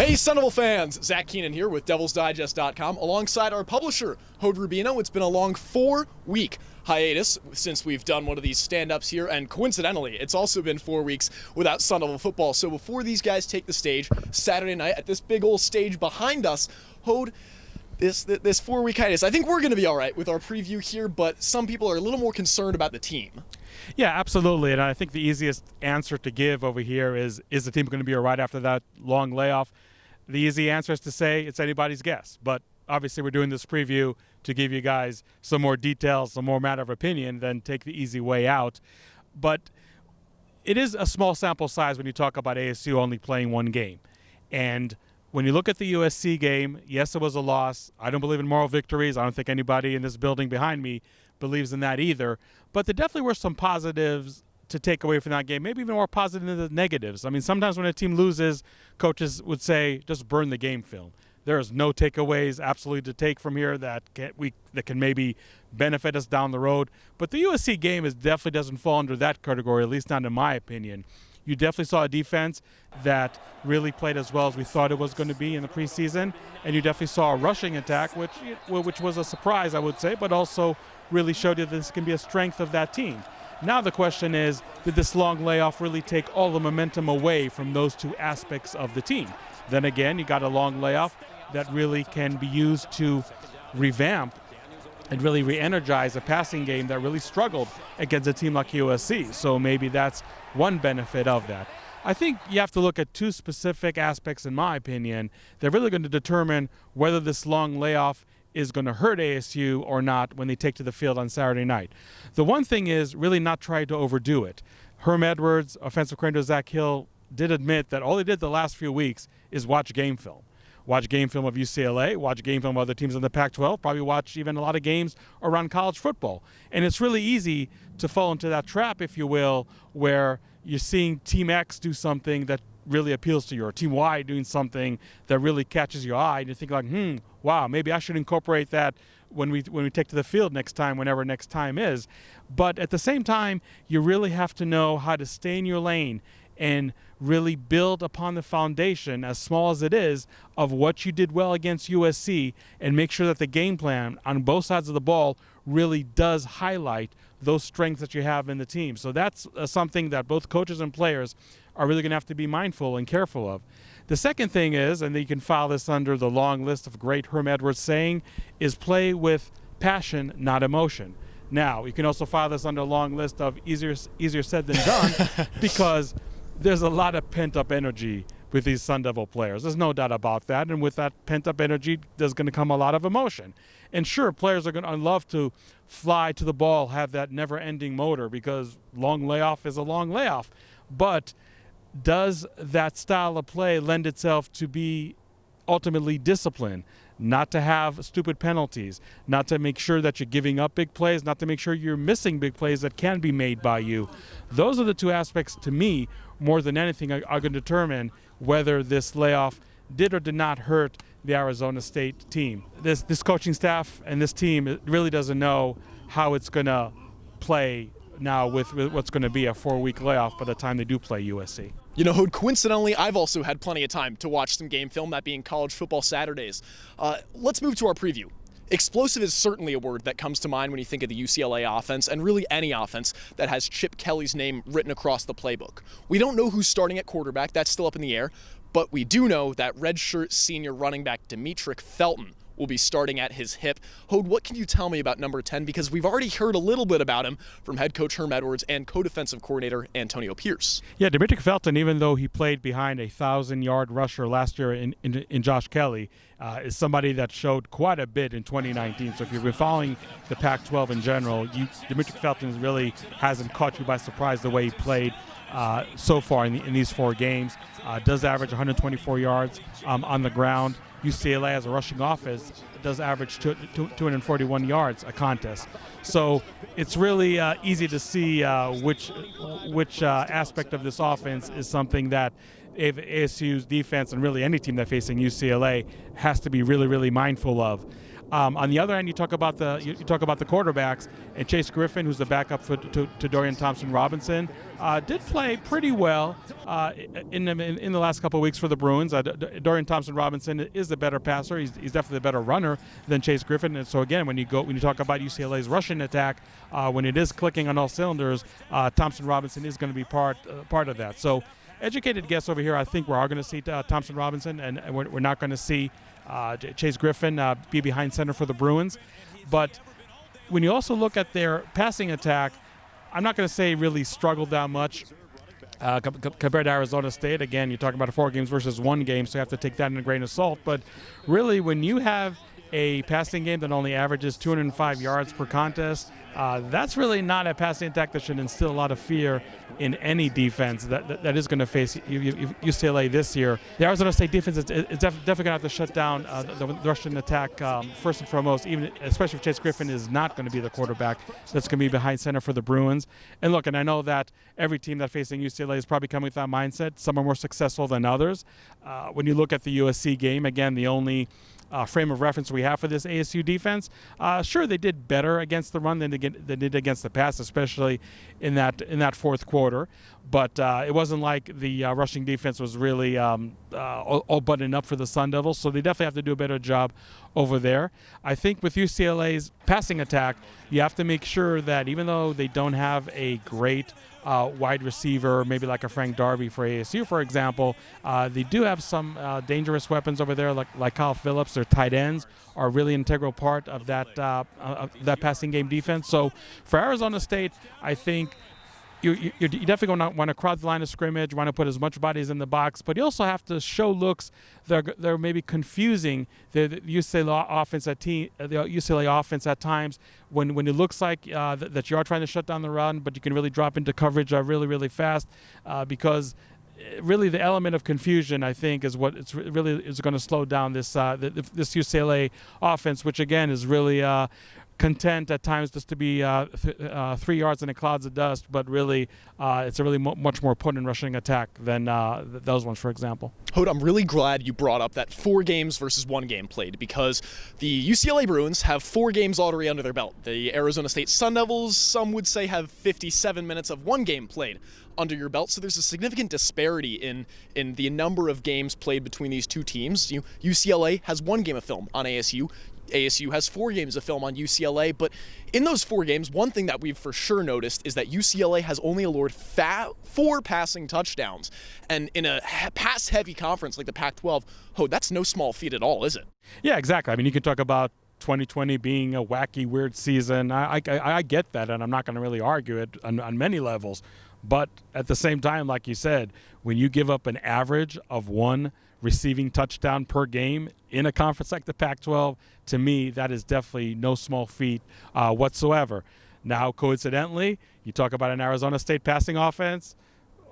Hey, Sun fans! Zach Keenan here with DevilsDigest.com alongside our publisher, Hod Rabino. It's been a long 4-week hiatus since we've done one of these stand-ups here, and coincidentally, it's also been 4 weeks without Sun Devil football. So before these guys take the stage Saturday night at this big old stage behind us, Hod, this 4-week hiatus, I think we're going to be all right with our preview here, but some people are a little more concerned about the team. Yeah, absolutely. And I think the easiest answer to give over here is the team going to be all right after that long layoff? The easy answer is to say it's anybody's guess. But obviously we're doing this preview to give you guys some more details, some more matter of opinion, than take the easy way out. But it is a small sample size when you talk about ASU only playing one game. And when you look at the USC game, yes, it was a loss. I don't believe in moral victories. I don't think anybody in this building behind me believes in that either. But there definitely were some positives to take away from that game, maybe even more positive than the negatives. I mean, sometimes when a team loses, coaches would say, just burn the game film. There is no takeaways absolutely to take from here that can maybe benefit us down the road. But the USC game definitely doesn't fall under that category, at least not in my opinion. You definitely saw a defense that really played as well as we thought it was going to be in the preseason, and you definitely saw a rushing attack, which was a surprise, I would say, but also really showed you this can be a strength of that team. Now the question is, did this long layoff really take all the momentum away from those two aspects of the team? Then again, you got a long layoff that really can be used to revamp and really re-energize a passing game that really struggled against a team like USC. So maybe that's one benefit of that. I think you have to look at two specific aspects, in my opinion. They're really going to determine whether this long layoff is going to hurt ASU or not when they take to the field on Saturday night. The one thing is really not try to overdo it. Herm Edwards, offensive coordinator Zach Hill, did admit that all he did the last few weeks is watch game film. Watch game film of UCLA, watch game film of other teams in the Pac-12, probably watch even a lot of games around college football. And it's really easy to fall into that trap, if you will, where you're seeing Team X do something that really appeals to you, or Team Y doing something that really catches your eye, and you think like, wow, maybe I should incorporate that when we take to the field next time, whenever next time is. But at the same time, you really have to know how to stay in your lane and really build upon the foundation, as small as it is, of what you did well against USC, and make sure that the game plan on both sides of the ball really does highlight those strengths that you have in the team. So that's something that both coaches and players are really going to have to be mindful and careful of. The second thing is, and you can file this under the long list of great Herm Edwards saying, is play with passion, not emotion. Now, you can also file this under a long list of easier said than done, because there's a lot of pent-up energy with these Sun Devil players. There's no doubt about that. And with that pent-up energy, there's going to come a lot of emotion. And sure, players are going to love to fly to the ball, have that never-ending motor, because long layoff is a long layoff. But does that style of play lend itself to be ultimately disciplined? Not to have stupid penalties, not to make sure that you're giving up big plays, not to make sure you're missing big plays that can be made by you. Those are the two aspects, to me, more than anything, are going to determine whether this layoff did or did not hurt the Arizona State team. This coaching staff and this team really doesn't know how it's going to play now with what's going to be a 4-week layoff by the time they do play USC. You know, Hod, coincidentally, I've also had plenty of time to watch some game film, that being College Football Saturdays. Let's move to our preview. Explosive is certainly a word that comes to mind when you think of the UCLA offense, and really any offense that has Chip Kelly's name written across the playbook. We don't know who's starting at quarterback. That's still up in the air. But we do know that redshirt senior running back Demetric Felton will be starting at his hip. Hod, what can you tell me about number 10? Because we've already heard a little bit about him from head coach Herm Edwards and co-defensive coordinator Antonio Pierce. Yeah, Demetric Felton, even though he played behind a 1,000-yard rusher last year in Josh Kelly, is somebody that showed quite a bit in 2019. So if you've been following the Pac-12 in general, Demetric Felton really hasn't caught you by surprise the way he played so far in these 4 games. Does average 124 yards on the ground. UCLA as a rushing offense does average 241 yards a contest. So it's really easy to see which aspect of this offense is something that ASU's defense, and really any team that's facing UCLA, has to be really, really mindful of. On the other end, you talk about the quarterbacks, and Chase Griffin, who's the backup to Dorian Thompson-Robinson, did play pretty well in the last couple of weeks for the Bruins. Dorian Thompson-Robinson is the better passer. He's definitely the better runner than Chase Griffin. And so again, when you talk about UCLA's rushing attack, when it is clicking on all cylinders, Thompson-Robinson is going to be part of that. So, educated guess over here. I think we are going to see Thompson-Robinson, and we're not going to see Chase Griffin be behind center for the Bruins. But when you also look at their passing attack, I'm not going to say really struggled that much compared to Arizona State. Again, you're talking about 4 games versus 1 game, so you have to take that in a grain of salt. But really, when you have a passing game that only averages 205 yards per contest, that's really not a passing attack that should instill a lot of fear in any defense that is going to face UCLA this year. The Arizona State defense is definitely going to have to shut down the Russian attack first and foremost, especially if Chase Griffin is not going to be the quarterback that's going to be behind center for the Bruins. And look, and I know that every team that's facing UCLA is probably coming with that mindset. Some are more successful than others. When you look at the USC game, again, the only frame of reference we have for this ASU defense, sure, they did better against the run than they did against the pass, especially in that fourth quarter. But it wasn't like the rushing defense was really all buttoned up for the Sun Devils, so they definitely have to do a better job over there. I think with UCLA's passing attack, you have to make sure that even though they don't have a great wide receiver, maybe like a Frank Darby for ASU, for example, they do have some dangerous weapons over there, like Kyle Phillips. Their tight ends are really an integral part of that passing game defense. So for Arizona State, I think you definitely going to want to crowd the line of scrimmage, want to put as much bodies in the box, but you also have to show looks that are maybe confusing the UCLA offense at times when it looks like that you are trying to shut down the run, but you can really drop into coverage really, really fast because really the element of confusion, I think, is what it's really is going to slow down this UCLA offense, which again is really content at times just to be 3 yards in the clouds of dust, but really it's a really much more potent rushing attack than those ones, for example. Hod, I'm really glad you brought up that 4 games versus 1 game played, because the UCLA Bruins have 4 games already under their belt. The Arizona State Sun Devils, some would say, have 57 minutes of 1 game played under your belt. So there's a significant disparity in the number of games played between these two teams. UCLA has 1 game of film on ASU. ASU has 4 games of film on UCLA, but in those 4 games, one thing that we've for sure noticed is that UCLA has only allowed 4 passing touchdowns. And in a pass-heavy conference like the Pac-12, that's no small feat at all, is it? Yeah, exactly. I mean, you can talk about 2020 being a wacky, weird season. I get that, and I'm not going to really argue it on many levels. But at the same time, like you said, when you give up an average of 1 receiving touchdown per game in a conference like the Pac-12, to me, that is definitely no small feat whatsoever. Now, coincidentally, you talk about an Arizona State passing offense,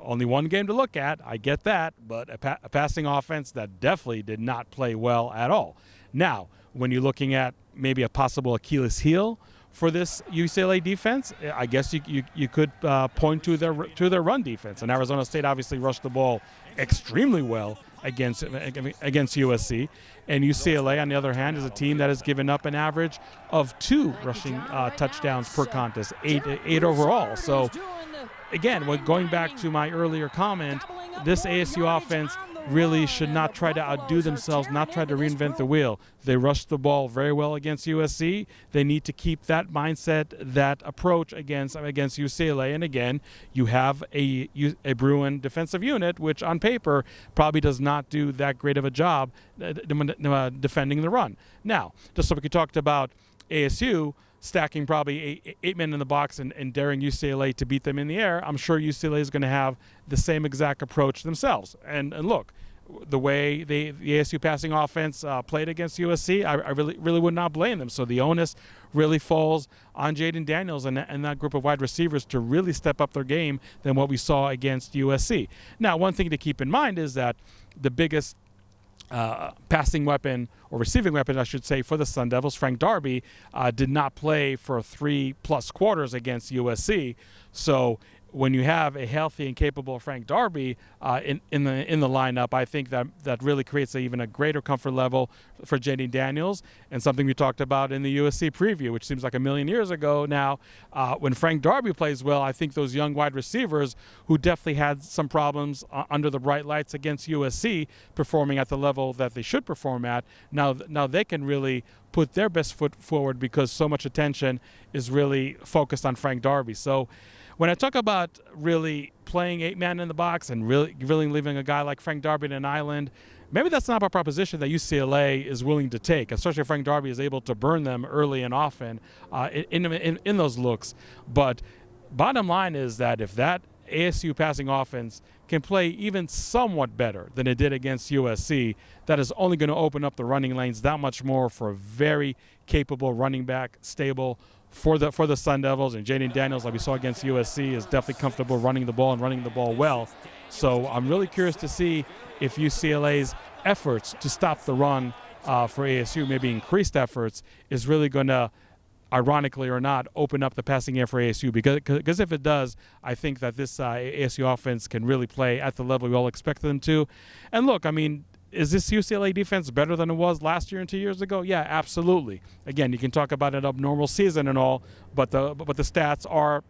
only 1 game to look at, I get that, but a passing offense that definitely did not play well at all. Now, when you're looking at maybe a possible Achilles heel for this UCLA defense, I guess you could point to their run defense. And Arizona State obviously rushed the ball extremely well against USC. And UCLA, on the other hand, is a team that has given up an average of 2 rushing touchdowns per contest, 8 overall. So, again, going back to my earlier comment, this ASU offense really should not try to outdo themselves, not try to reinvent the wheel. They rushed the ball very well against USC. They need to keep that mindset, that approach against UCLA. And again, you have a Bruin defensive unit, which on paper probably does not do that great of a job defending the run. Now, just so we talked about ASU stacking probably 8 men in the box and daring UCLA to beat them in the air, I'm sure UCLA is going to have the same exact approach themselves. And look, the way the ASU passing offense played against USC, I really would not blame them. So the onus really falls on Jaden Daniels and that group of wide receivers to really step up their game than what we saw against USC. Now, one thing to keep in mind is that the biggest passing weapon, or receiving weapon, I should say, for the Sun Devils, Frank Darby, did not play for 3+ quarters against USC. So when you have a healthy and capable Frank Darby in the lineup, I think that really creates even a greater comfort level for Jaden Daniels, and something we talked about in the USC preview, which seems like a million years ago now. When Frank Darby plays well, I think those young wide receivers who definitely had some problems under the bright lights against USC performing at the level that they should perform at, now they can really put their best foot forward because so much attention is really focused on Frank Darby. So when I talk about really playing 8-man in the box and really leaving a guy like Frank Darby in an island, maybe that's not a proposition that UCLA is willing to take, especially if Frank Darby is able to burn them early and often in those looks. But bottom line is that if that ASU passing offense can play even somewhat better than it did against USC, that is only going to open up the running lanes that much more for a very capable running back, stable for the Sun Devils. And Jaden Daniels, like we saw against USC, is definitely comfortable running the ball and running the ball well. So I'm really curious to see if UCLA's efforts to stop the run for ASU, maybe increased efforts, is really going to, ironically or not, open up the passing game for ASU. Because if it does, I think that this ASU offense can really play at the level we all expect them to. And look, I mean, is this UCLA defense better than it was last year and 2 years ago? Yeah, absolutely. Again, you can talk about an abnormal season and all, but the stats are,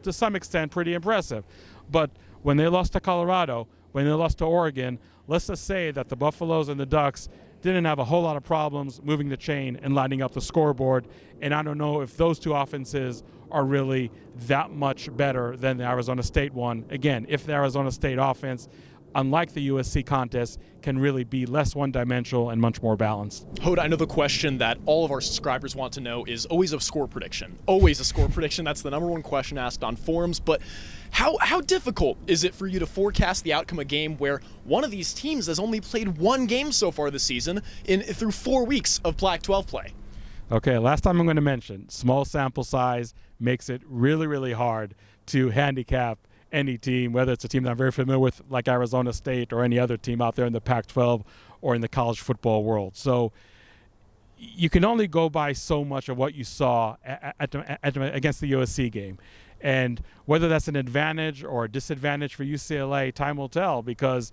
to some extent, pretty impressive. But when they lost to Colorado, when they lost to Oregon, let's just say that the Buffaloes and the Ducks didn't have a whole lot of problems moving the chain and lining up the scoreboard. And I don't know if those two offenses are really that much better than the Arizona State one. Again, if the Arizona State offense, unlike the USC contest, can really be less one-dimensional and much more balanced. Hod, I know the question that all of our subscribers want to know is always a score prediction. Always a score prediction. That's the number one question asked on forums. But how difficult is it for you to forecast the outcome of a game where one of these teams has only played one game so far this season through 4 weeks of Pac-12 play? Okay, last time I'm going to mention, small sample size makes it really, really hard to handicap any team, whether it's a team that I'm very familiar with like Arizona State or any other team out there in the Pac-12 or in the college football world. So you can only go by so much of what you saw against the USC game. And whether that's an advantage or a disadvantage for UCLA, time will tell, because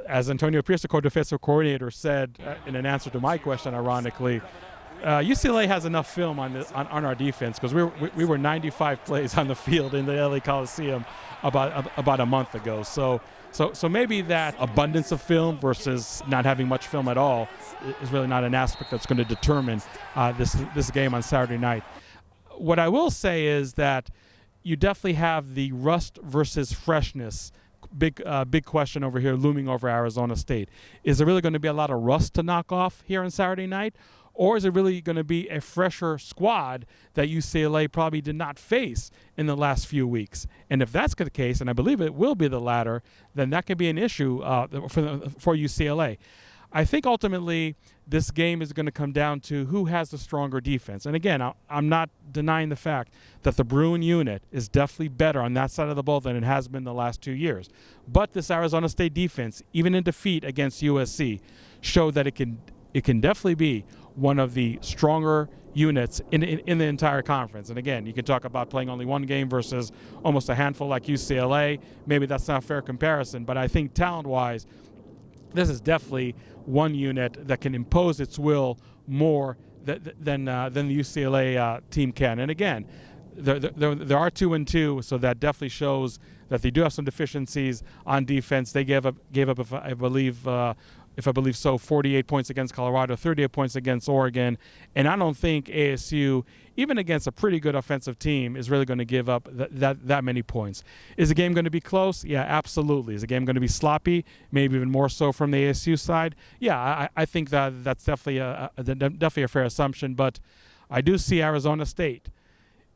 as Antonio Pierce, the defensive coordinator, said in an answer to my question, ironically, UCLA has enough film on our defense, because we were 95 plays on the field in the LA Coliseum about a month ago. So maybe that abundance of film versus not having much film at all is really not an aspect that's going to determine this game on Saturday night. What I will say is that you definitely have the rust versus freshness big question over here looming over Arizona State. Is there really going to be a lot of rust to knock off here on Saturday night? Or is it really going to be a fresher squad that UCLA probably did not face in the last few weeks? And if that's the case, and I believe it will be the latter, then that could be an issue for UCLA. I think ultimately this game is going to come down to who has the stronger defense. And again, I'm not denying the fact that the Bruin unit is definitely better on that side of the ball than it has been the last 2 years. But this Arizona State defense, even in defeat against USC, showed that it can definitely be one of the stronger units in the entire conference. And again, you can talk about playing only one game versus almost a handful like UCLA. Maybe that's not a fair comparison, but I think talent-wise, this is definitely one unit that can impose its will more than the UCLA team can. And again, there are 2-2, so that definitely shows that they do have some deficiencies on defense. They gave up, if I believe so, 48 points against Colorado, 38 points against Oregon. And I don't think ASU, even against a pretty good offensive team, is really going to give up that many points. Is the game going to be close? Yeah, absolutely. Is the game going to be sloppy? Maybe even more so from the ASU side? Yeah, I think that's definitely a fair assumption. But I do see Arizona State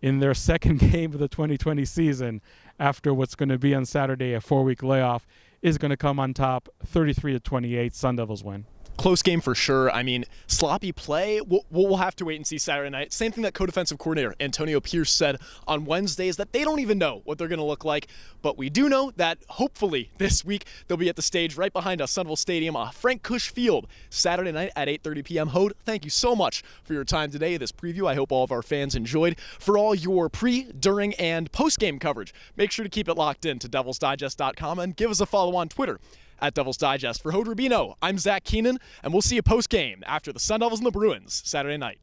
in their second game of the 2020 season after what's going to be on Saturday a 4-week layoff is going to come on top 33-28. Sun Devils win. Close game for sure. I mean, sloppy play, we'll have to wait and see Saturday night. Same thing that co-defensive coordinator Antonio Pierce said on Wednesday is that they don't even know what they're going to look like. But we do know that hopefully this week they'll be at the stage right behind us, Sunville Stadium, Frank Cush Field, Saturday night at 8:30 p.m. Hod, thank you so much for your time today, this preview. I hope all of our fans enjoyed. For all your pre, during, and post-game coverage, make sure to keep it locked in to DevilsDigest.com and give us a follow on Twitter at Devils Digest. For Hod Rabino, I'm Zach Keenan, and we'll see you post-game after the Sun Devils and the Bruins Saturday night.